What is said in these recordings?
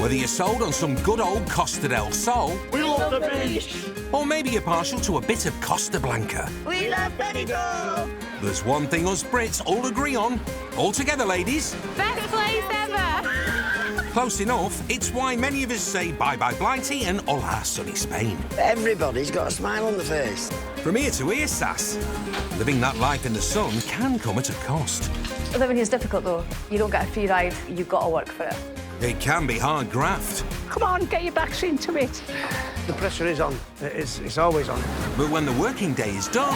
Whether you're sold on some good old Costa del Sol, We love the beach. or maybe you're partial to a bit of Costa Blanca, We love Benidorm. there's one thing us Brits all agree on. All together, ladies. Best place ever! Close enough, it's why many of us say bye-bye Blighty and hola sunny Spain. Everybody's got a smile on the face. From ear to ear, sass. Living that life in the sun can come at a cost. Living here's difficult, though. You don't get a free ride, you've got to work for it. It can be hard graft. Come on, get your backs into it. The pressure is on. It's always on. But when the working day is done,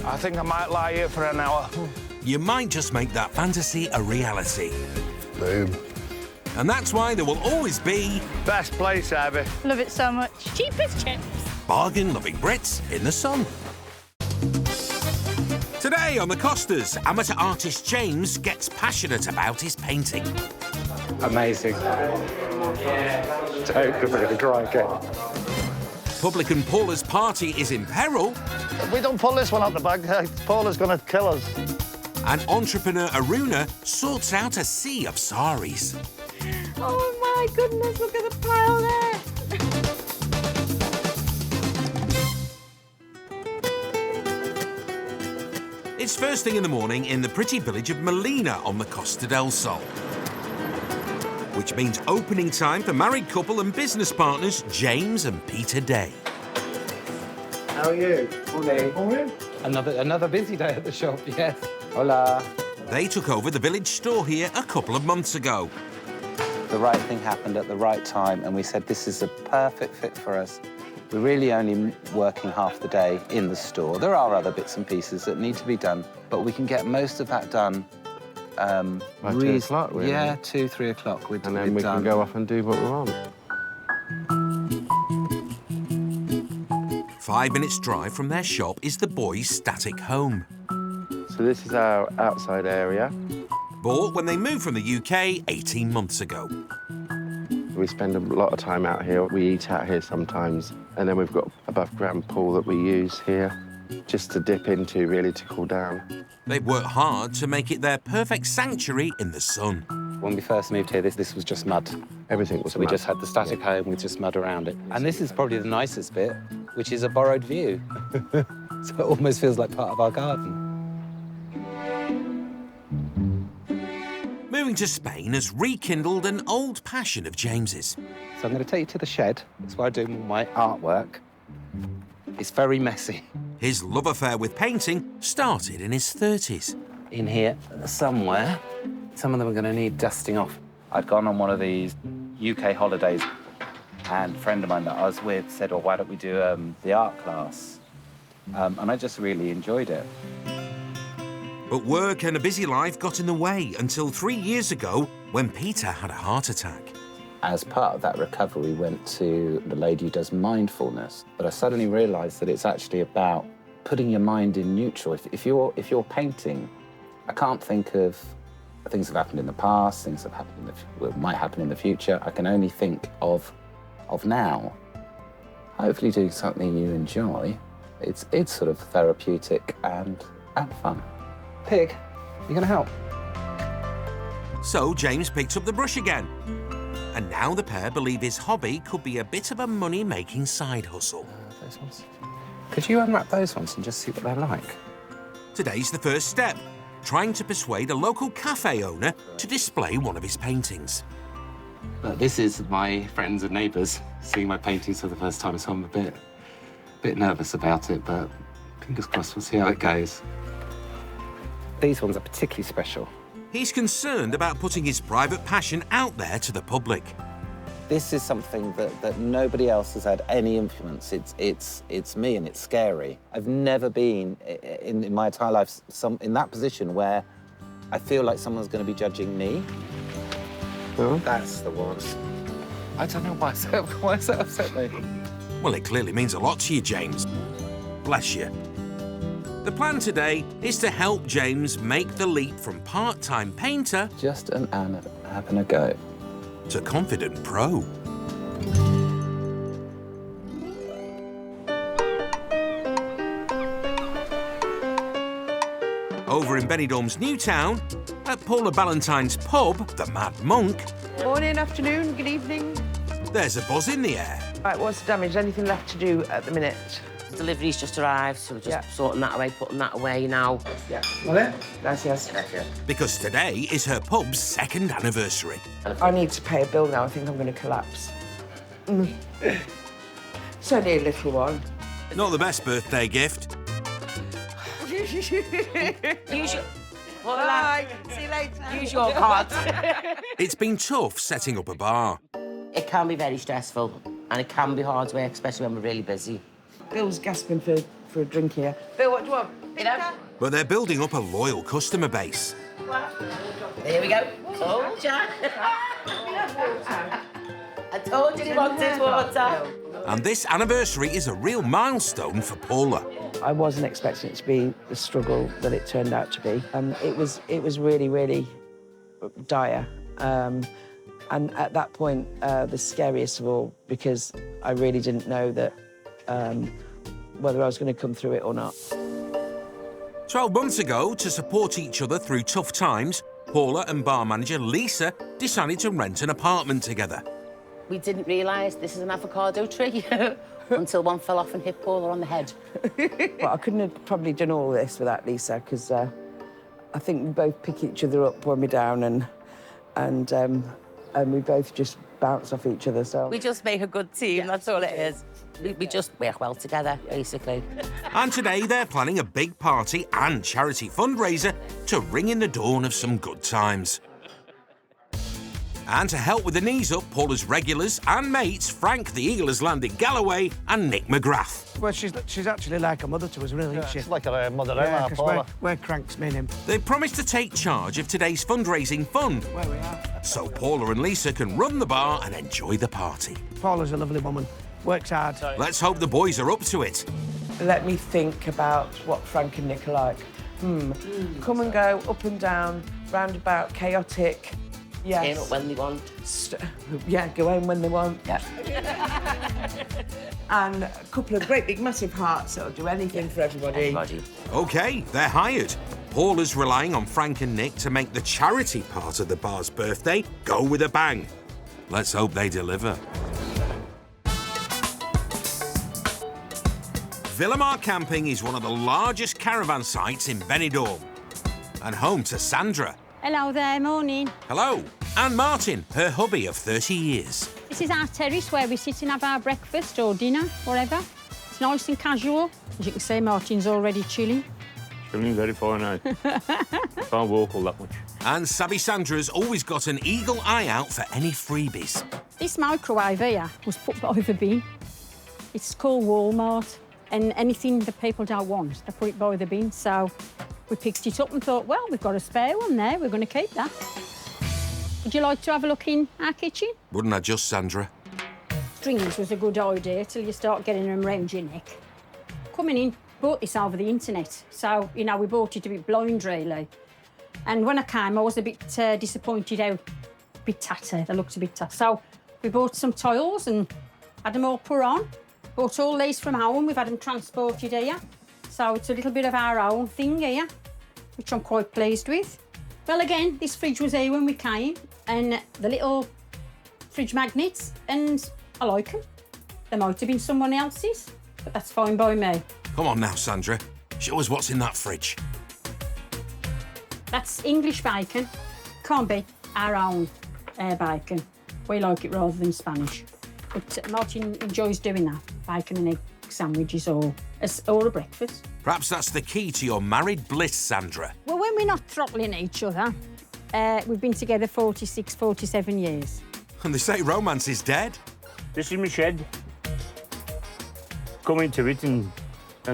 I think I might lie here for an hour. you might just make that fantasy a reality. Boom. And that's why there will always be Best place ever. Love it so much. Cheapest chips. bargain loving Brits in the sun. Today on the Costas, amateur artist James gets passionate about his painting. Amazing. Don't give it a try again. Publican Paula's party is in peril, If we don't pull this one out the bag, Paula's going to kill us. and entrepreneur Aruna sorts out a sea of saris. Oh my goodness, look at the pile there. It's first thing in the morning in the pretty village of Molina on the Costa del Sol, which means opening time for married couple and business partners James and Peter Day. How are you? Morning. Another busy day at the shop, yes. Hola. They took over the village store here a couple of months ago. The right thing happened at the right time, and we said this is a perfect fit for us. We're really only working half the day in the store. There are other bits and pieces that need to be done, but we can get most of that done. By 2 o'clock, really? Yeah, 2, 3 o'clock. And then we can go off and do what we want. 5 minutes drive from their shop is the boys' static home. So this is our outside area. Bought when they moved from the UK 18 months ago. We spend a lot of time out here. We eat out here sometimes. And then we've got above ground pool that we use here just to dip into, really, to cool down. They've worked hard to make it their perfect sanctuary in the sun. When we first moved here, this was just mud. Everything was So we mud. just had the static home with just mud around it. And this is probably the nicest bit, which is a borrowed view. So it almost feels like part of our garden. Moving to Spain has rekindled an old passion of James's. So I'm going to take you to the shed. That's where I do my artwork. It's very messy. His love affair with painting started in his 30s. In here somewhere, some of them are going to need dusting off. I'd gone on one of these UK holidays, and a friend of mine that I was with said, oh, why don't we do the art class? And I just really enjoyed it. But work and a busy life got in the way until 3 years ago when Peter had a heart attack. As part of that recovery, we went to the lady who does mindfulness. But I suddenly realised that it's actually about putting your mind in neutral. If you're painting, I can't think of things that have happened in the past, things that have happened might happen in the future. I can only think of now. Hopefully do something you enjoy. It's sort of therapeutic and fun. Pig, you gonna help? So James picked up the brush again. And now the pair believe his hobby could be a bit of a money-making side hustle. Those ones. Could you unwrap those ones and just see what they're like? Today's the first step, trying to persuade a local cafe owner to display one of his paintings. This is my friends and neighbours seeing my paintings for the first time, so I'm a bit nervous about it, but fingers crossed, we'll see how it goes. These ones are particularly special. He's concerned about putting his private passion out there to the public. This is something that nobody else has had any influence. It's me, and it's scary. I've never been in my entire life in that position where I feel like someone's going to be judging me. Oh. That's the one. I don't know why it's that upset me. Well, it clearly means a lot to you, James. Bless you. The plan today is to help James make the leap from part-time painter Just having a go. to confident pro. Over in Benidorm's new town, at Paula Ballantyne's pub, the Mad Monk, Morning, afternoon, good evening. there's a buzz in the air. Right, what's the damage? Anything left to do at the minute? Delivery's just arrived, so we're just sorting that away, putting that away now. Yeah. Vale? Gracias. Because today is her pub's 2nd anniversary. I need to pay a bill now. I think I'm going to collapse. It's only a little one. Not the best birthday gift. Use your... Bye. See you later. Use your card. It's been tough setting up a bar. It can be very stressful, and it can be hard work, especially when we're really busy. Bill's gasping for a drink here. Bill, what do you want? Pizza? But they're building up a loyal customer base. Here we go. Told ya. I told you he wanted water. And this anniversary is a real milestone for Paula. I wasn't expecting it to be the struggle that it turned out to be. It was really, really dire. And at that point, the scariest of all, because I really didn't know that whether I was going to come through it or not. 12 months ago, to support each other through tough times, Paula and bar manager Lisa decided to rent an apartment together. We didn't realise this is an avocado tree until one fell off and hit Paula on the head. Well, I couldn't have probably done all this without Lisa, because I think we both pick each other up when we're down, and we both just bounce off each other. So we just make a good team. That's all it is. We just work well together, basically. And today they're planning a big party and charity fundraiser to ring in the dawn of some good times. And to help with the knees up, Paula's regulars and mates, Frank the Eagle has landed Galloway and Nick McGrath. Well, she's actually like a mother to us, really, isn't she? She's like a mother, Yeah, Paula. because we're cranks, me and him. They promised to take charge of today's fundraising fund, Where we are. so Paula and Lisa can run the bar and enjoy the party. Paula's a lovely woman, works hard. Let's hope the boys are up to it. let me think about what Frank and Nick are like. Come and go, up and down, roundabout, chaotic. Yes. Turn up when they want. Yeah, go home when they want. Yeah. And a couple of great big massive hearts that'll do anything for everybody. OK, they're hired. Paula's relying on Frank and Nick to make the charity part of the bar's birthday go with a bang. Let's hope they deliver. Villamar Camping is one of the largest caravan sites in Benidorm and home to Sandra. Hello there, morning. Hello. And Martin, her hubby of 30 years. This is our terrace where we sit and have our breakfast or dinner, whatever. It's nice and casual. As you can see, Martin's already chilling. Chilling very fine now. Can't walk all that much. And Savvy Sandra's always got an eagle eye out for any freebies. This microwave here was put by the bin. It's called Walmart, and anything that people don't want, they put it by the bin. So we picked it up and thought, well, we've got a spare one there, we're going to keep that. Would you like to have a look in our kitchen? Wouldn't I just, Sandra? Strings was a good idea till you start getting them round your neck. Coming in, bought this over the internet. So, you know, we bought it a bit blind, really. And when I came, I was a bit disappointed how a bit tatty. They looked a bit tatty. So we bought some tiles and had them all put on. Bought all these from home. We've had them transported here. So it's a little bit of our own thing here, which I'm quite pleased with. Well, again, this fridge was here when we came, and the little fridge magnets, and I like them. They might have been someone else's, but that's fine by me. Come on now, Sandra. Show us what's in that fridge. That's English bacon. Can't be our own bacon. We like it rather than Spanish. But Martin enjoys doing that, bacon and egg sandwiches or a breakfast. Perhaps that's the key to your married bliss, Sandra. Well, when we're not throttling each other, we've been together 46, 47 years. And they say romance is dead. This is my shed. Come into it and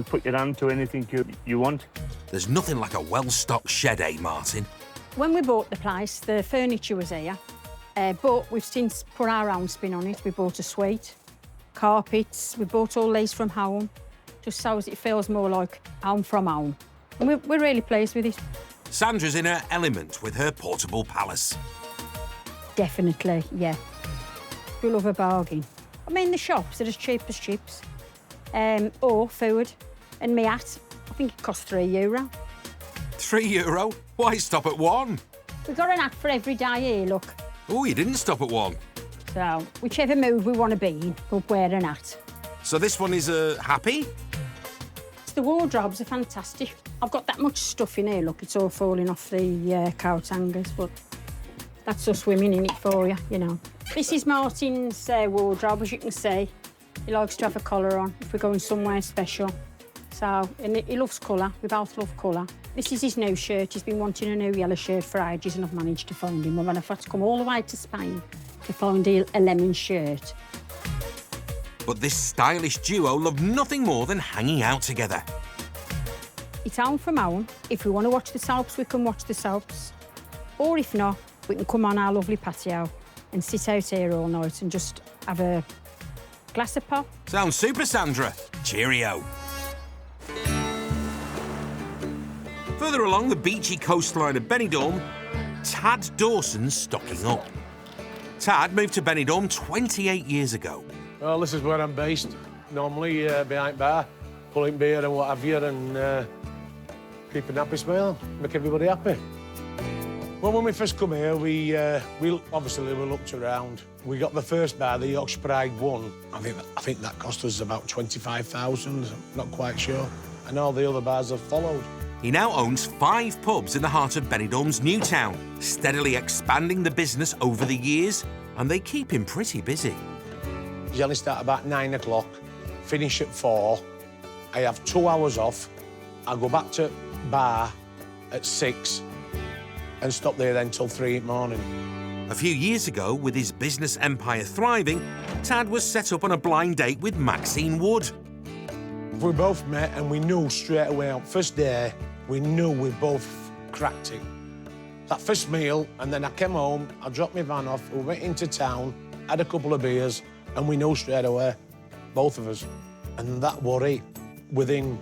put your hand to anything you want. There's nothing like a well-stocked shed, eh, Martin? When we bought the place, the furniture was here, but we've since put our own spin on it. We bought a suite, carpets, we bought all these from home, just so as it feels more like home from home. And we're really pleased with it. Sandra's in her element with her portable palace. Definitely, yeah. We love a bargain. I mean, the shops are as cheap as chips, or food. And my hat, I think it cost €3. €3? Why stop at one? We've got an hat for every day here, look. Oh, you didn't stop at one. So, whichever mood we want to be in, we'll wear an hat. So this one is happy? The wardrobes are fantastic. I've got that much stuff in here, look, it's all falling off the coat hangers, but that's us women in it for you, you know. This is Martin's wardrobe, as you can see. He likes to have a collar on if we're going somewhere special. So, and he loves colour. We both love colour. This is his new shirt. He's been wanting a new yellow shirt for ages and I've managed to find him. I've had to come all the way to Spain to find a lemon shirt. But this stylish duo love nothing more than hanging out together. It's home from home. If we want to watch the soaps, we can watch the soaps. Or if not, we can come on our lovely patio and sit out here all night and just have a glass of pop. Sounds super, Sandra. Cheerio. Further along the beachy coastline of Benidorm, Tad Dawson's stocking up. Tad moved to Benidorm 28 years ago. Well, this is where I'm based. Normally behind bar, pulling beer and what have you, and keep a happy smile, make everybody happy. Well, when we first come here, we obviously we looked around. We got the first bar, the Yorkshire Pride 1. I think that cost us about 25,000. Not quite sure. And all the other bars have followed. He now owns 5 pubs in the heart of Benidorm's new town, steadily expanding the business over the years, and they keep him pretty busy. You only start about 9 o'clock, finish at 4. I have 2 hours off. I go back to bar at 6 and stop there then till 3 in the morning. A few years ago, with his business empire thriving, Tad was set up on a blind date with Maxine Wood. We both met and we knew straight away on first day, we knew we both cracked it. That first meal, and then I came home, I dropped my van off, we went into town, had a couple of beers, and we knew straight away, both of us. And that was it. Within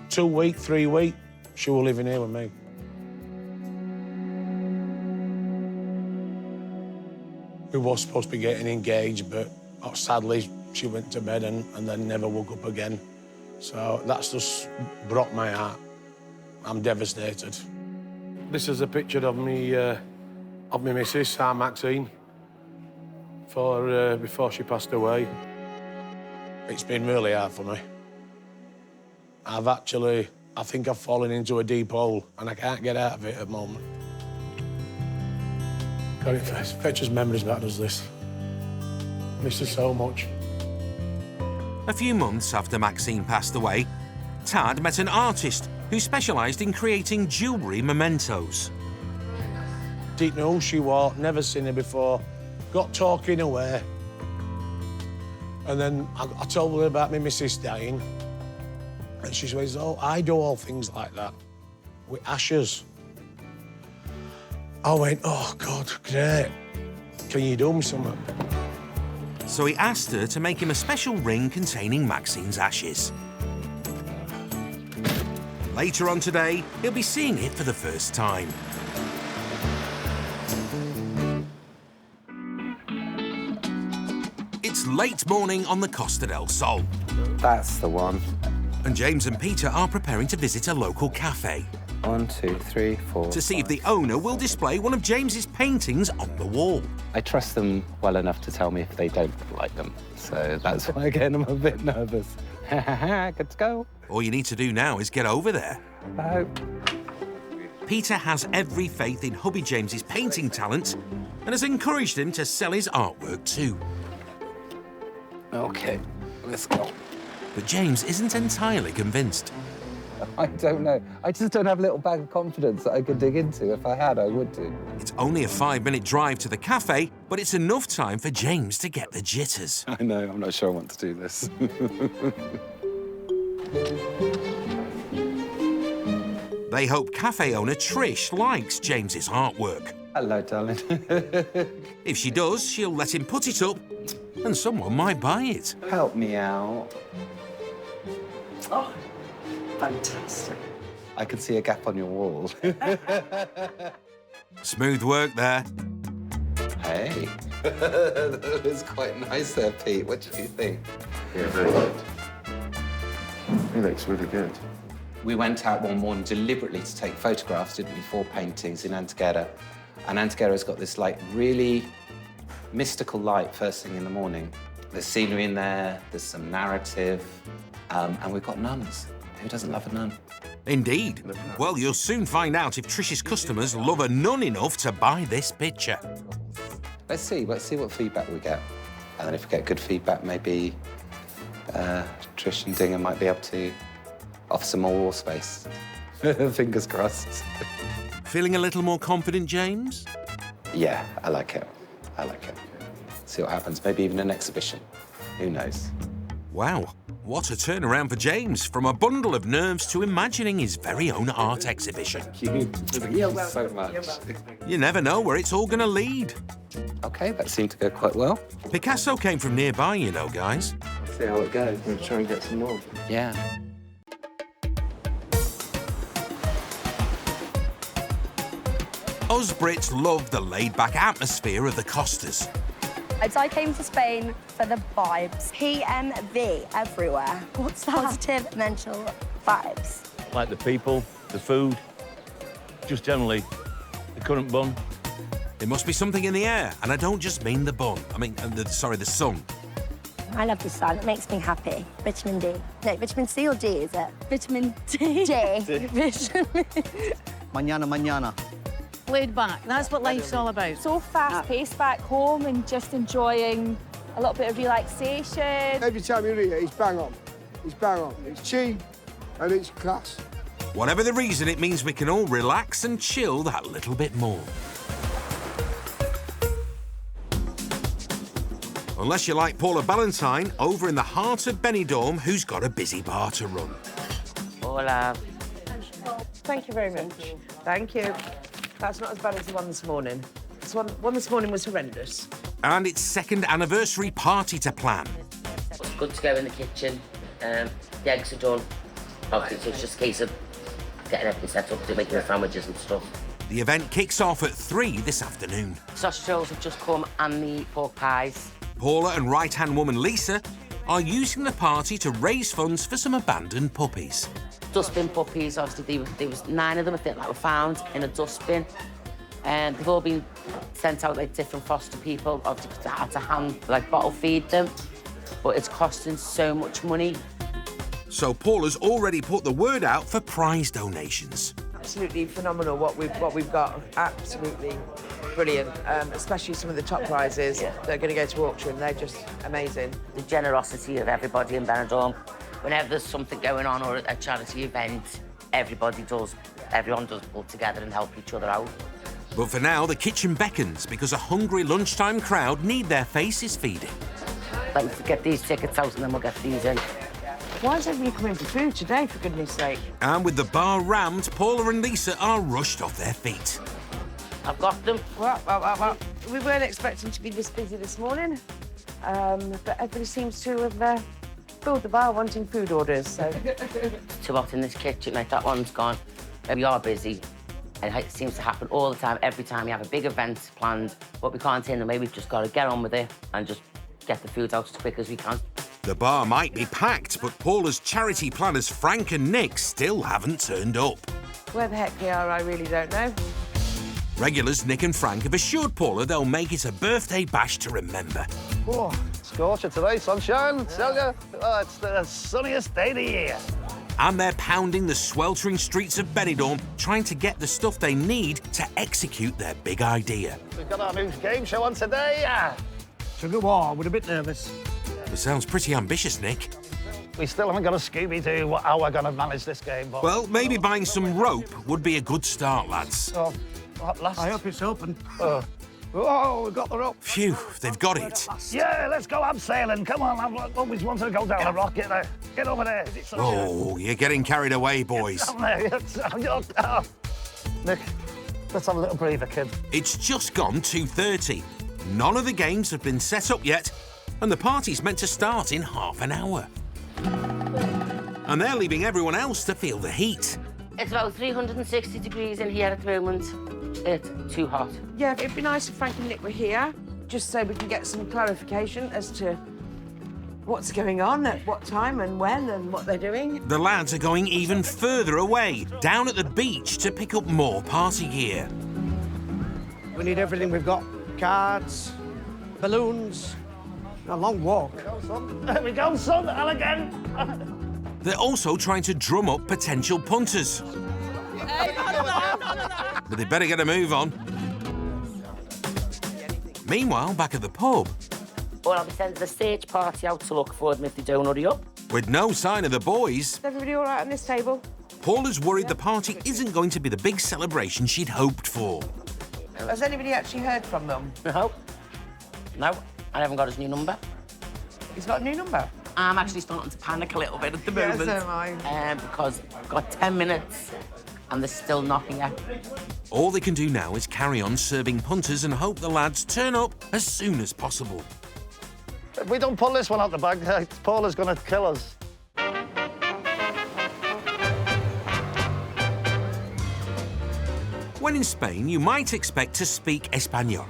2 weeks, 3 weeks, she was living here with me. We were supposed to be getting engaged, but sadly, she went to bed and then never woke up again. So that's just broke my heart. I'm devastated. This is a picture of me, missus, Maxine, before she passed away. It's been really hard for me. I think I've fallen into a deep hole and I can't get out of it at the moment. God, it fetches memories back, does this. Miss her so much. A few months after Maxine passed away, Tad met an artist who specialised in creating jewellery mementos. Didn't know who she was, never seen her before, got talking away. And then I told her about my missus dying. And she says, oh, I do all things like that, with ashes. I went, oh, God, great. Can you do me something? So he asked her to make him a special ring containing Maxine's ashes. Later on today, he'll be seeing it for the first time. It's late morning on the Costa del Sol. That's the one. And James and Peter are preparing to visit a local cafe. 1, 2, 3, 4. To see if the owner will display one of James's paintings on the wall. I trust them well enough to tell me if they don't like them. So that's why, again, I'm a bit nervous. Good to go. All you need to do now is get over there. I hope. Peter has every faith in hubby James's painting talent and has encouraged him to sell his artwork too. OK, let's go. But James isn't entirely convinced. I don't know. I just don't have a little bag of confidence that I could dig into. If I had, I would do. It's only a 5-minute drive to the cafe, but it's enough time for James to get the jitters. I know, I'm not sure I want to do this. They hope cafe owner Trish likes James's artwork. Hello, darling. If she does, she'll let him put it up and someone might buy it. Help me out. Oh, fantastic. I can see a gap on your wall. Smooth work there. Hey. That was quite nice there, Pete. What do you think? Yeah, very good. He looks really good. We went out one morning deliberately to take photographs, didn't we, 4 paintings in Antequera. And Antequera's got this, like, really mystical light first thing in the morning. There's scenery in there, there's some narrative, and we've got nuns. Who doesn't love a nun? Indeed. Well, you'll soon find out if Trish's customers love a nun enough to buy this picture. Let's see what feedback we get. And then if we get good feedback, maybe Trish and Dinger might be able to offer some more wall space. Fingers crossed. Feeling a little more confident, James? Yeah, I like it. I like it. See what happens. Maybe even an exhibition. Who knows? Wow, what a turnaround for James, from a bundle of nerves to imagining his very own art exhibition. Thank you so much. You never know where it's all going to lead. OK, that seemed to go quite well. Picasso came from nearby, you know, guys. See how it goes. We'll try and get some more. Yeah. Us Brits love the laid-back atmosphere of the Costas. I came to Spain for the vibes. PMV everywhere. What's that? Positive mental vibes. Like the people, the food, just generally the currant bun. There must be something in the air, and I don't just mean the bun. I mean, the sun. I love the sun. It makes me happy. Vitamin D. No, vitamin C or D, is it? Vitamin D. Mañana. Laid back, that's what life's all about. So fast-paced back home and just enjoying a little bit of relaxation. Every time you're here, it's bang on. It's bang on. It's cheap and it's class. Whatever the reason, it means we can all relax and chill that little bit more. Unless you're like Paula Ballantyne, over in the heart of Benidorm, who's got a busy bar to run. Hola. Thank you very much. Thank you. That's not as bad as the one this morning. One this morning was horrendous. And it's second anniversary party to plan. It's good to go in the kitchen. The eggs are done. Obviously, it's just a case of getting everything set up to making the sandwiches and stuff. The event kicks off at 3 this afternoon. Sausage rolls have just come and the pork pies. Paula and right-hand woman Lisa are using the party to raise funds for some abandoned puppies. Dustbin puppies, obviously, there was 9 of them, I think, that were found in a dustbin. And they've all been sent out like different foster people, obviously, to have to bottle feed them. But it's costing so much money. So Paula's already put the word out for prize donations. Absolutely phenomenal what we've got. Absolutely brilliant. Especially some of the top prizes that are going to go to auction. They're just amazing. The generosity of everybody in Benidorm. Whenever there's something going on or a charity event, everyone does pull together and help each other out. But for now, the kitchen beckons because a hungry lunchtime crowd need their faces feeding. Let's get these tickets out and then we'll get these in. Why is everybody coming for food today, for goodness sake? And with the bar rammed, Paula and Lisa are rushed off their feet. I've got them. Well. We weren't expecting to be this busy this morning, but everybody seems to have filled the bar wanting food orders, so... It's too hot in this kitchen, like that one's gone. We are busy, and it seems to happen all the time. Every time we have a big event planned, but we can't in the way, we've just got to get on with it and just get the food out as quick as we can. The bar might be packed, but Paula's charity planners Frank and Nick still haven't turned up. Where the heck they are, I really don't know. Regulars Nick and Frank have assured Paula they'll make it a birthday bash to remember. Oh, scorcher today, sunshine. Oh, it's the sunniest day of the year. And they're pounding the sweltering streets of Benidorm, trying to get the stuff they need to execute their big idea. We've got our new game show on today. Sugar war, we're a bit nervous. It sounds pretty ambitious, Nick. We still haven't got a Scooby-Doo how we're going to manage this game. But... Well, maybe buying some rope would be a good start, lads. Oh, at last. I hope it's open. Oh, we've got the rope. Phew, they've got it. Yeah, let's go abseiling. Come on, I've always wanted to go down a rock. Get over there. Oh, you're getting carried away, boys. Nick, let's have a little breather, kid. It's just gone 2:30. None of the games have been set up yet, and the party's meant to start in half an hour. And they're leaving everyone else to feel the heat. It's about 360 degrees in here at the moment. It's too hot. Yeah, it'd be nice if Frank and Nick were here, just so we can get some clarification as to what's going on, at what time and when and what they're doing. The lads are going even further away, down at the beach to pick up more party gear. We need everything we've got. Cards, balloons, a long walk. There we go, son, and again. They're also trying to drum up potential punters. But they better get a move on. Meanwhile, back at the pub, Or I'll be sending the stage party out to look for them if they don't hurry up. with no sign of the boys, Is everybody all right on this table? Paula's worried the party isn't going to be the big celebration she'd hoped for. Has anybody actually heard from them? No. No, I haven't got his new number. He's got a new number? I'm actually starting to panic a little bit at the Yeah, moment. so am I. Because I've got 10 minutes and they're still not here. All they can do now is carry on serving punters and hope the lads turn up as soon as possible. If we don't pull this one out the bag, Paula's going to kill us. When in Spain, you might expect to speak Espanol.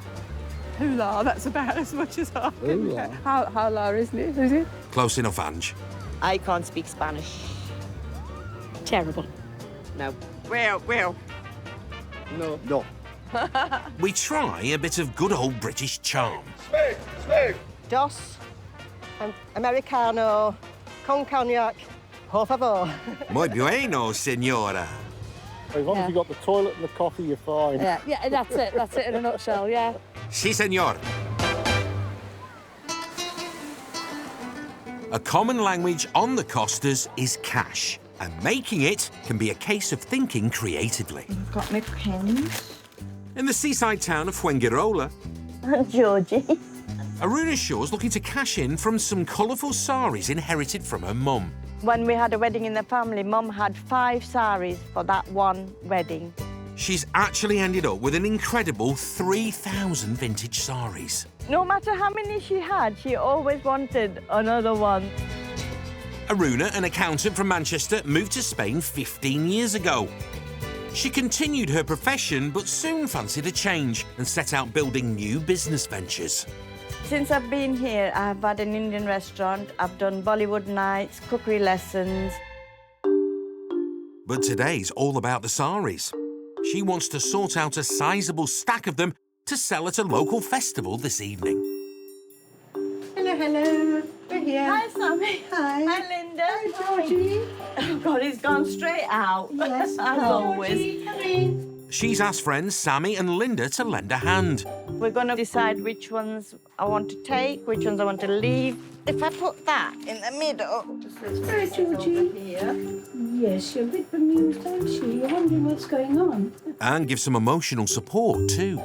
Hula, that's about as much as I can. Hula, isn't it? Is it? Close enough, Ange. I can't speak Spanish. Terrible. No. Well. No. No. We try a bit of good old British charm. Speak. Dos, Americano, con cognac, por favor. Muy bueno, señora. As long as you've got the toilet and the coffee, you're fine. Yeah, that's it. That's it in a nutshell, yeah. Sí, señor. A common language on the Costas is cash, and making it can be a case of thinking creatively. I've got my pens. In the seaside town of Fuengirola, Georgie. Aruna Shaw's looking to cash in from some colourful saris inherited from her mum. When we had a wedding in the family, Mum had 5 saris for that one wedding. She's actually ended up with an incredible 3,000 vintage saris. No matter how many she had, she always wanted another one. Aruna, an accountant from Manchester, moved to Spain 15 years ago. She continued her profession, but soon fancied a change and set out building new business ventures. Since I've been here, I've had an Indian restaurant, I've done Bollywood nights, cookery lessons. But today's all about the saris. She wants to sort out a sizable stack of them to sell at a local festival this evening. Hello. We're here. Hi, Sammy. Hi. Hi, Linda. Hi, Georgie. Oh, God, he's gone straight out. Yes, as always. Come in. She's asked friends Sammy and Linda to lend a hand. We're going to decide which ones I want to take, which ones I want to leave. If I put that in the middle, Hi, Georgie. Yes, you're a bit bemused, aren't you? You're wondering what's going on. And give some emotional support too.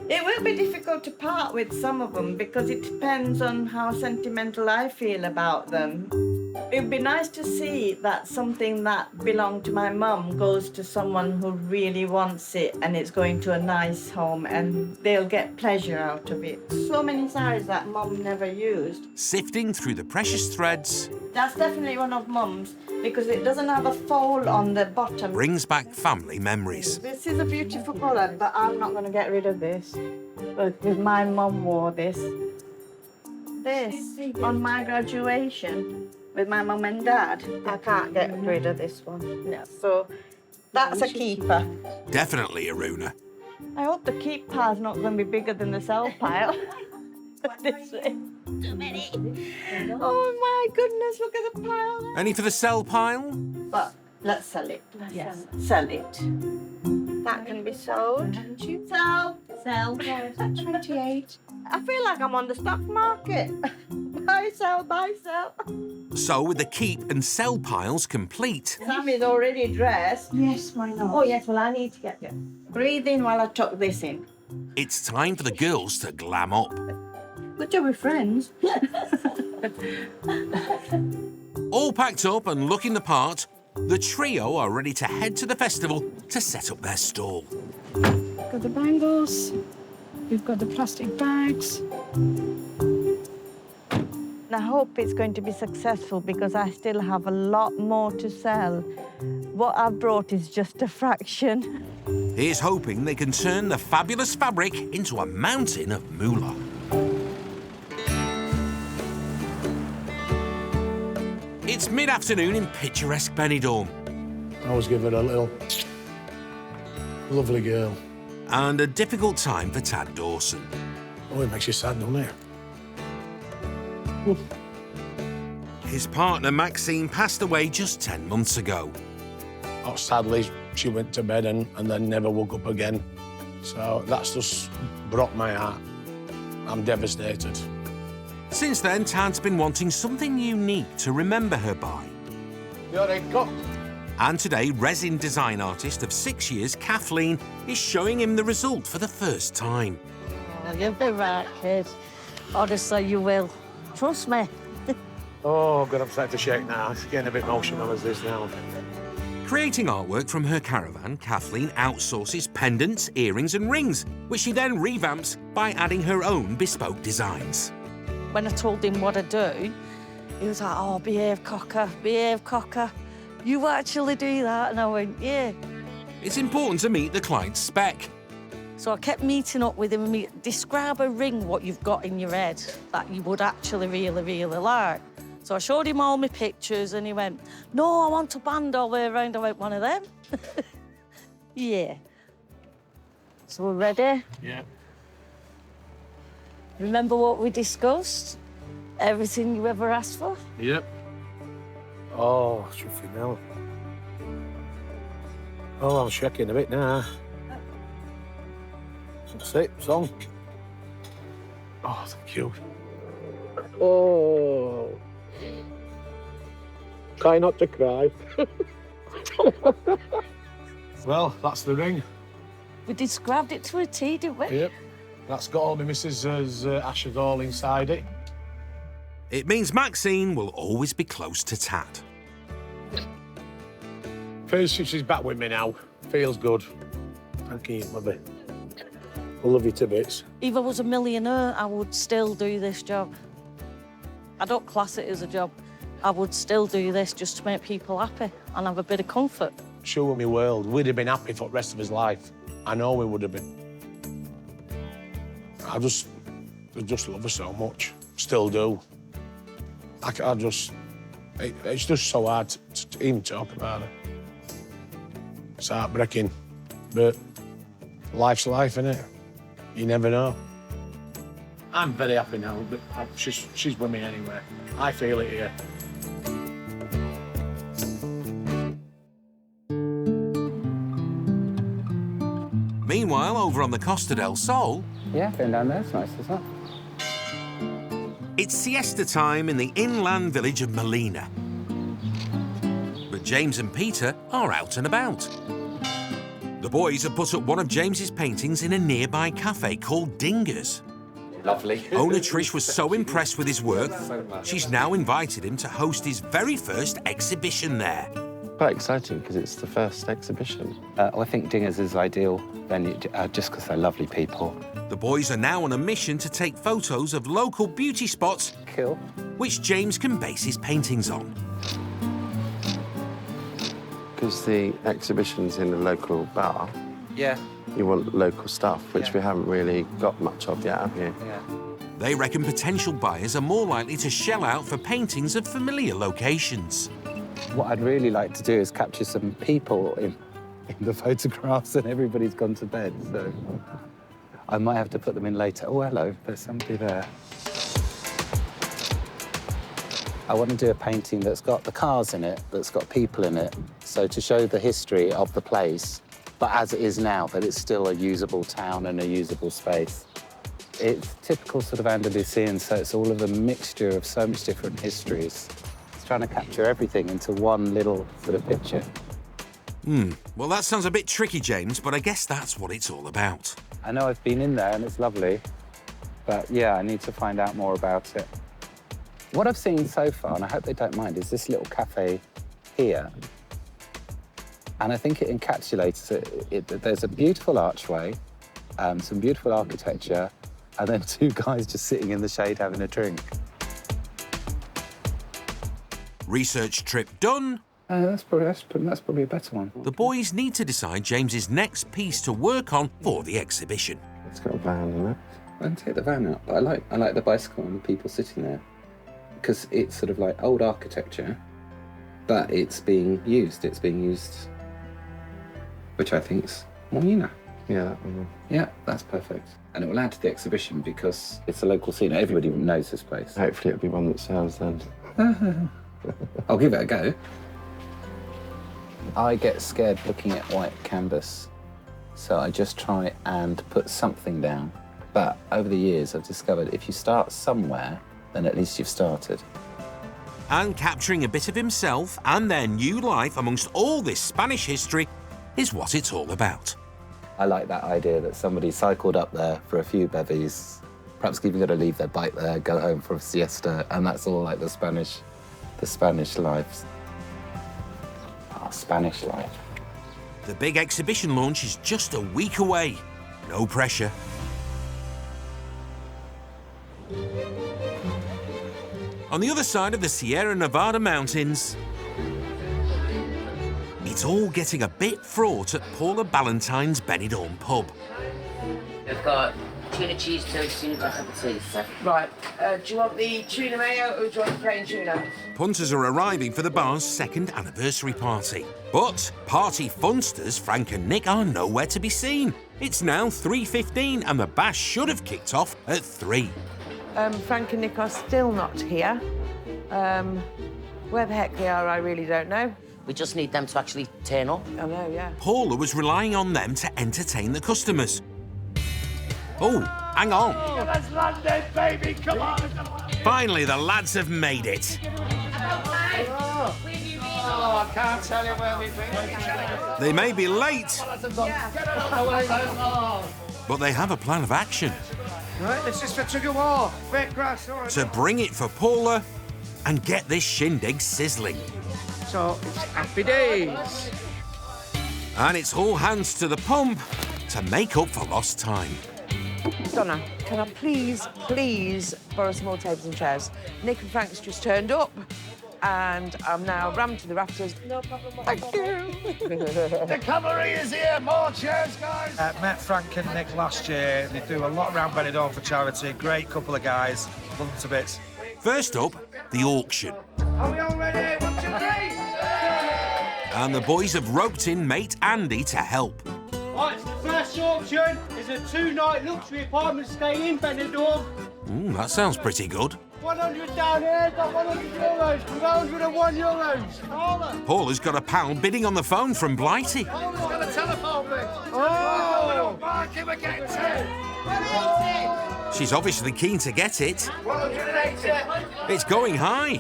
it will be difficult to part with some of them because it depends on how sentimental I feel about them. It would be nice to see that something that belonged to my mum goes to someone who really wants it and it's going to a nice home and they'll get pleasure out of it. So many saris that mum never used. Sifting through the precious threads That's definitely one of mum's because it doesn't have a fold on the bottom. brings back family memories. This is a beautiful colour, but I'm not going to get rid of this. Because my mum wore this. This, on my graduation, with my mum and dad. I can't get rid of this one. No. So that's a keeper. Definitely, Aruna. I hope the keep pile's not going to be bigger than the sell pile. This way. Too many. Oh my goodness, look at the pile. Any for the sell pile? But let's sell it. Yes. Sell it. That can be sold. Sell. Sell. 28. I feel like I'm on the stock market. Buy, sell, buy, sell. So, with the keep and sell piles complete, Sammy's already dressed. Yes, why not? Oh, yes, well, I need to get this. Breathe in while I tuck this in. it's time for the girls to glam up. Good job with friends. All packed up and looking the part, the trio are ready to head to the festival to set up their stall. Got the bangles. We've got the plastic bags. I hope it's going to be successful because I still have a lot more to sell. What I've brought is just a fraction. Here's hoping they can turn the fabulous fabric into a mountain of moolah. It's mid-afternoon in picturesque Benidorm. I always give her a little lovely girl. And a difficult time for Tad Dawson. Oh, it makes you sad, doesn't it? His partner, Maxine, passed away just 10 months ago. Oh, sadly, she went to bed and then never woke up again. So that's just broke my heart. I'm devastated. Since then, Tad's been wanting something unique to remember her by. You're right, go. And today, resin design artist of 6 years, Kathleen, is showing him the result for the first time. Oh, you'll be right, kid. Honestly, you will. Trust me. Oh, God, I'm starting to shake now. It's getting a bit emotional as this now. Creating artwork from her caravan, Kathleen outsources pendants, earrings and rings, which she then revamps by adding her own bespoke designs. When I told him what I do, he was like, oh, behave, cocker, behave, cocker. You actually do that? And I went, yeah. It's important to meet the client's spec. So I kept meeting up with him and describe a ring what you've got in your head that you would actually really, really like. So I showed him all my pictures and he went, no, I want a band all the way around. I went, one of them? Yeah. So we're ready? Yeah. Remember what we discussed? Everything you ever asked for? Yep. Oh, chuffy now. Oh, I'm shaking a bit now. That's it, song. Oh, thank you. Oh. Try not to cry. Well, that's the ring. We described it to a T, didn't we? Yep. That's got all my missus's ashes all inside it. It means Maxine will always be close to Tad. Feels she's back with me now. Feels good. Thank you, lovey. I love you to bits. If I was a millionaire, I would still do this job. I don't class it as a job. I would still do this just to make people happy and have a bit of comfort. Show me world. We'd have been happy for the rest of his life. I know we would have been. I just love her so much. Still do. It's just so hard to even talk about it. It's heartbreaking, but life's life, innit? You never know. I'm very happy now, but she's with me anyway. I feel it here. Meanwhile, over on the Costa del Sol... Yeah, going down there, it's nice, isn't it? It's siesta time in the inland village of Molina. But James and Peter are out and about. The boys have put up one of James's paintings in a nearby cafe called Dinger's. Lovely. Owner Trish was so impressed with his work, she's now invited him to host his very first exhibition there. Quite exciting because it's the first exhibition. I think Dinger's is ideal venue just because they're lovely people. The boys are now on a mission to take photos of local beauty spots, cool, which James can base his paintings on. Because the exhibition's in a local bar, yeah, you want local stuff, which we haven't really got much of yet, have you? Yeah. They reckon potential buyers are more likely to shell out for paintings of familiar locations. What I'd really like to do is capture some people in the photographs and everybody's gone to bed, so I might have to put them in later. Oh, hello, there's somebody there. I want to do a painting that's got the cars in it, that's got people in it, so to show the history of the place, but as it is now, that it's still a usable town and a usable space. It's typical sort of Andalusian, so it's all of a mixture of so much different histories. It's trying to capture everything into one little sort of picture. Well, that sounds a bit tricky, James, but I guess that's what it's all about. I know I've been in there and it's lovely, but yeah, I need to find out more about it. What I've seen so far, and I hope they don't mind, is this little cafe here. And I think it encapsulates it. There's a beautiful archway, some beautiful architecture, and then two guys just sitting in the shade having a drink. Research trip done. That's probably a better one. The boys need to decide James's next piece to work on for the exhibition. It's got a van in it. I can take the van out, but I like the bicycle and the people sitting there because it's sort of like old architecture, but it's being used. It's being used, which I think is more you know. Yeah, that one. Yeah, that's perfect. And it will add to the exhibition because it's a local scene. Everybody knows this place. Hopefully it'll be one that sells then. I'll give it a go. I get scared looking at white canvas, so I just try and put something down. But over the years, I've discovered if you start somewhere, then at least you've started. And capturing a bit of himself and their new life amongst all this Spanish history is what it's all about. I like that idea that somebody cycled up there for a few bevies, perhaps even going to leave their bike there, go home for a siesta, and that's all like the Spanish lives. Oh, Spanish life. The big exhibition launch is just a week away. No pressure. On the other side of the Sierra Nevada mountains, it's all getting a bit fraught at Paula Ballantyne's Benidorm pub. We've got tuna cheese toast, tuna black potato. Right, do you want the tuna mayo or do you want the plain tuna? Punters are arriving for the bar's second anniversary party. But party funsters Frank and Nick are nowhere to be seen. It's now 3:15 and the bash should have kicked off at 3. Frank and Nick are still not here. Where the heck they are, I really don't know. We just need them to actually turn up. I know, yeah. Paula was relying on them to entertain the customers. Oh, hang on. Let's land it, baby, come on! Finally, the lads have made it. Oh, I can't tell you where we've been. They may be late, but they have a plan of action Right, this is for tug of war. Fake grass, all right. to bring it for Paula and get this shindig sizzling. So it's happy days. And it's all hands to the pump to make up for lost time. Donna, can I please borrow some more tables and chairs? Nick and Frank's just turned up and I'm now rammed to the rafters. No problem. Thank you. The cavalry is here. More chairs, guys. Met Frank and Nick last year. They do a lot around Benidorm for charity. Great couple of guys. Love them to bits. First up, the auction. Are we all ready? 1, 2, 3. And the boys have roped in mate Andy to help. Right, so the first auction is a 2-night luxury apartment stay in Benidorm. That sounds pretty good. 100 down here, got €100. 101 euros. Paula's got a pal bidding on the phone from Blighty. Paula's got a telephone bid. Oh! Mark him again, 10. She's obviously keen to get it. 180. It's going high.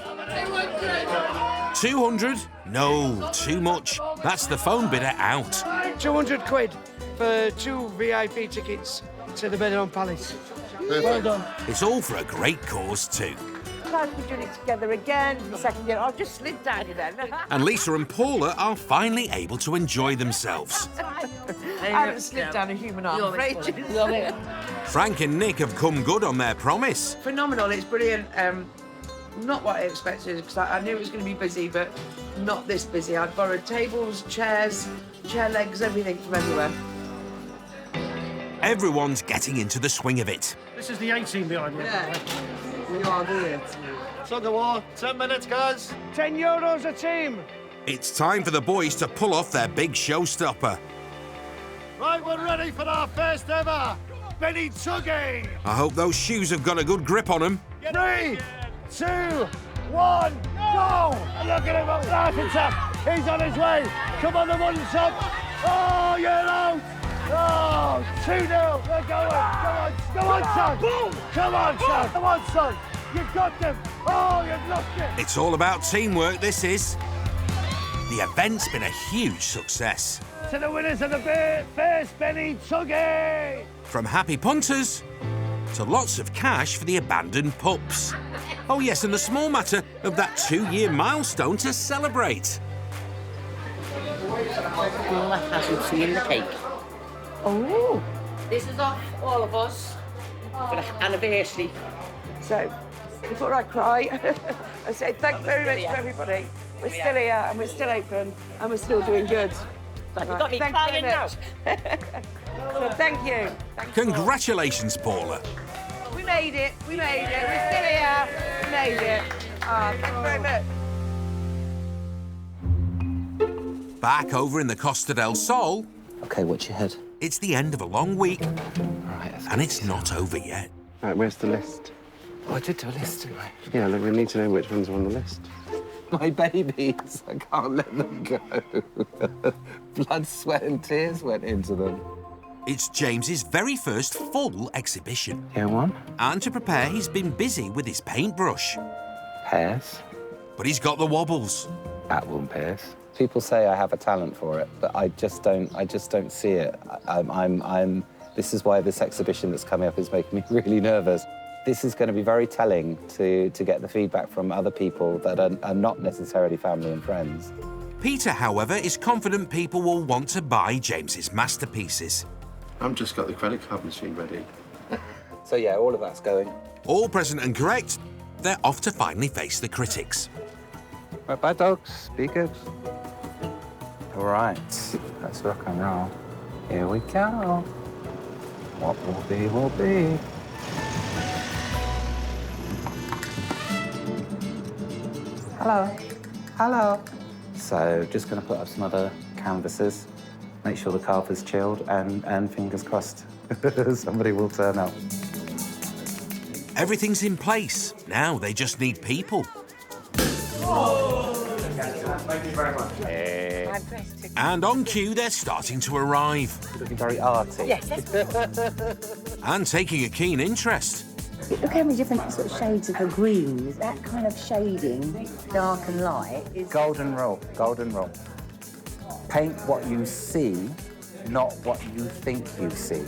200? No, too much. That's the phone bidder out. 200 quid for 2 VIP tickets to the Benidorm Palace. Well done. It's all for a great cause too. Glad we're doing it together again for the second year. I'll just slip down you then. And Lisa and Paula are finally able to enjoy themselves. I haven't slipped down a human arm for ages. Frank and Nick have come good on their promise. Phenomenal, it's brilliant. Not what I expected, because I knew it was going to be busy, but not this busy. I'd borrowed tables, chairs, chair legs, everything from everywhere. Everyone's getting into the swing of it. This is the 18 behind me. Yeah, we are good. Tug of war. 10 minutes, guys. €10 a team. It's time for the boys to pull off their big showstopper. Right, we're ready for our first ever Benny Tuggy. I hope those shoes have got a good grip on them. 3, 2, 1, go! And look at him up right and top. He's on his way. Come on, the one top. Oh, you're out. Oh, 2-0. They're going. Come on, son. Boom. Come on, son. Come on, son. You've got them. Oh, you've lost it. It's all about teamwork, this is. The event's been a huge success. To the winners of the first Benny Tuggy. From happy punters to lots of cash for the abandoned pups. Oh yes, and the small matter of that 2-year milestone to celebrate. Paula hasn't seen the cake. Oh. This is off all of us for the anniversary. So, before I cry, I say thank you very much to everybody. We're still here and we're still open and we're still doing good. Like, you got me Thank crying you very now. much. So thank you. Congratulations, Paula. We made it. We made it. We're still here. We made it. Thank you very much. Back over in the Costa del Sol... OK, watch your head. It's the end of a long week. Right, and it's not over yet. Right, where's the list? Oh, I did do a list, didn't I? Yeah, look, we need to know which ones are on the list. My babies, I can't let them go. Blood, sweat and tears went into them. It's James's very first full exhibition. Yeah, one. And to prepare, he's been busy with his paintbrush. Pears. But he's got the wobbles. That one, pears. People say I have a talent for it, but I just don't see it. This is why this exhibition that's coming up is making me really nervous. This is going to be very telling to get the feedback from other people that are not necessarily family and friends. Peter, however, is confident people will want to buy James's masterpieces. I've just got the credit card machine ready. So, yeah, all of that's going. All present and correct. They're off to finally face the critics. Right, bye, dogs. Be good. All right, let's rock and roll. Here we go. What will be, will be. Hello. Hello. So, just going to put up some other canvases, make sure the carver's chilled, and fingers crossed, somebody will turn up. Everything's in place. Now they just need people. Thank you very much. And on cue, they're starting to arrive. Looking very arty. Yes. And taking a keen interest. Look how many different sort of shades of the greens. That kind of shading, dark and light, is... Golden rule, golden rule. Paint what you see, not what you think you see.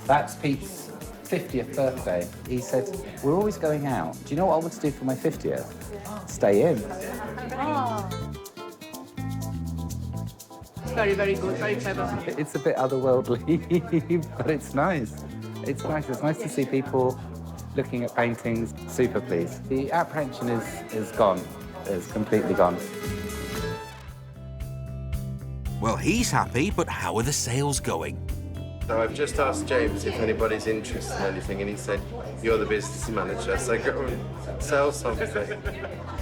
That's Pete's 50th birthday. He said, we're always going out. Do you know what I want to do for my 50th? Stay in. Oh. Very, very good, very clever. It's a bit otherworldly, but it's nice. It's nice. It's nice to see people looking at paintings, super pleased. The apprehension is gone, is completely gone. Well, he's happy, but how are the sales going? So I've just asked James if anybody's interested in anything, and he said, you're the business manager, so go and sell something.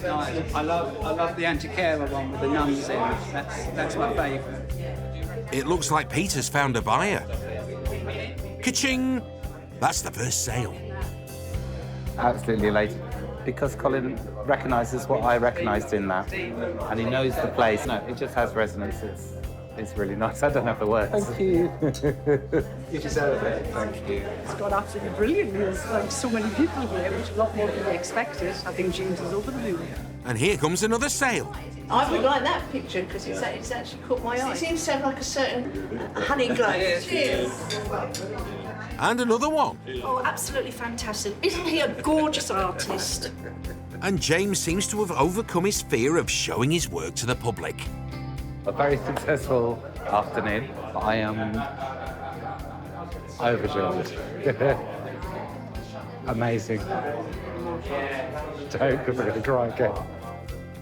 I love the Antiquera one with the nuns in. That's my favourite. It looks like Peter's found a buyer. Ka-ching! That's the first sale. Absolutely elated, because Colin recognises what I recognised in that, and he knows the place. No, it just has resonance. It's really nice. I don't have the words. Thank you. You deserve it. Thank you. It's gone absolutely brilliant. There's like so many people here, which is a lot more than we expected. I think James is over the moon. And here comes another sale. I would like that picture because it's actually caught my eye. It seems to have like a certain honey glow. Cheers. And another one. Oh, absolutely fantastic. Isn't he a gorgeous artist? And James seems to have overcome his fear of showing his work to the public. A very successful afternoon. I am overjoyed. Amazing. Don't, because I'm going to cry again.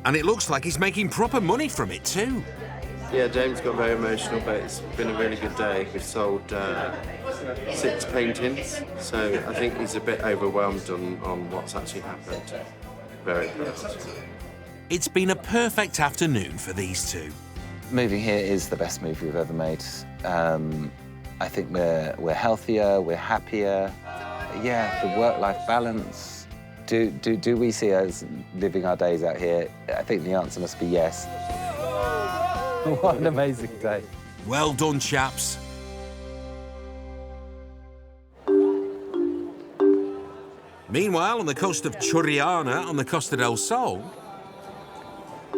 And it looks like he's making proper money from it too. Yeah, James got very emotional, but it's been a really good day. We've sold 6 paintings, so I think he's a bit overwhelmed on what's actually happened. Very impressed. It's been a perfect afternoon for these two. Moving here is the best move we've ever made. I think we're healthier, we're happier. Yeah, the work-life balance. Do we see us living our days out here? I think the answer must be yes. What an amazing day. Well done, chaps. Meanwhile, on the coast of Churiana on the Costa del Sol,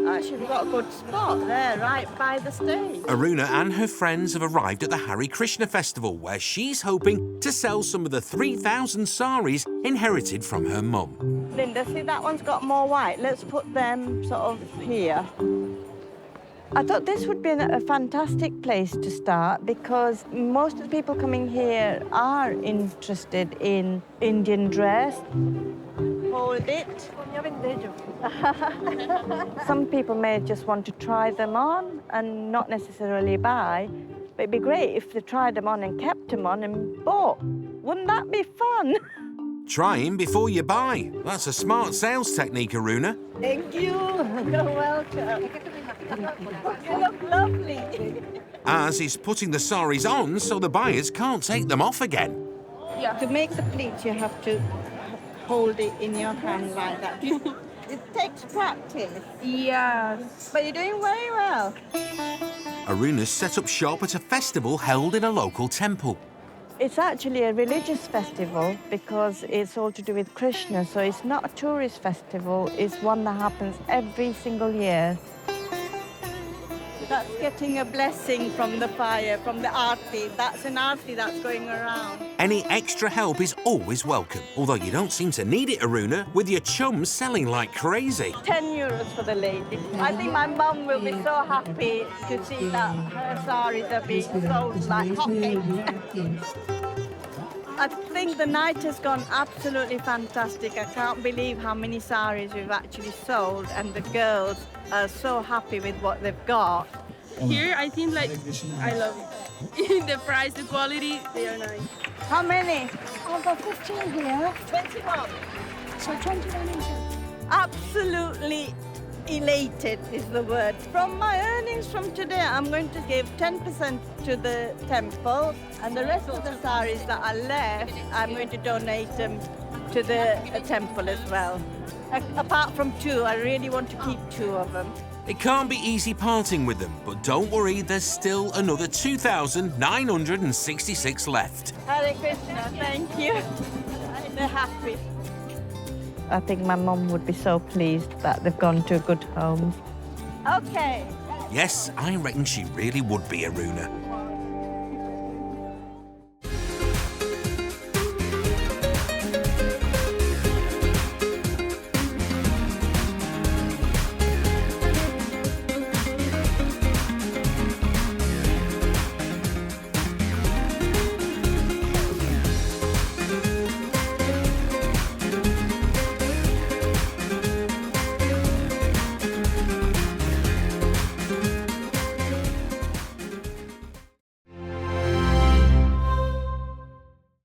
Actually, we've got a good spot there, right by the stage. Aruna and her friends have arrived at the Hare Krishna Festival, where she's hoping to sell some of the 3,000 saris inherited from her mum. Linda, see that one's got more white. Let's put them sort of here. I thought this would be a fantastic place to start because most of the people coming here are interested in Indian dress. Hold it. Some people may just want to try them on and not necessarily buy, but it'd be great if they tried them on and kept them on and bought. Wouldn't that be fun? Try him before you buy. That's a smart sales technique, Aruna. Thank you. You're welcome. You look lovely. Az is putting the saris on so the buyers can't take them off again. Yeah. To make the pleats, you have to hold it in your hand like that. It takes practice. Yes. But you're doing very well. Aruna's set up shop at a festival held in a local temple. It's actually a religious festival because it's all to do with Krishna, so it's not a tourist festival, it's one that happens every single year. That's getting a blessing from the fire, from the aarti. That's an aarti that's going around. Any extra help is always welcome, although you don't seem to need it, Aruna, with your chums selling like crazy. 10 euros for the lady. I think my mum will be so happy to see that her saris are being sold like hotcakes. I think the night has gone absolutely fantastic. I can't believe how many saris we've actually sold, and the girls are so happy with what they've got. Here, I think, like, I love it. The price, the quality, they are nice. How many? I've got 15 here. 21. So 21 inches. Absolutely elated is the word. From my earnings from today, I'm going to give 10% to the temple, and the rest of the saris that are left, I'm going to donate them to the temple as well. Apart from 2, I really want to keep 2 of them. It can't be easy parting with them, but don't worry, there's still another 2,966 left. Hare Krishna, thank you. They're happy. I think my mum would be so pleased that they've gone to a good home. Okay. Yes, I reckon she really would be, Aruna.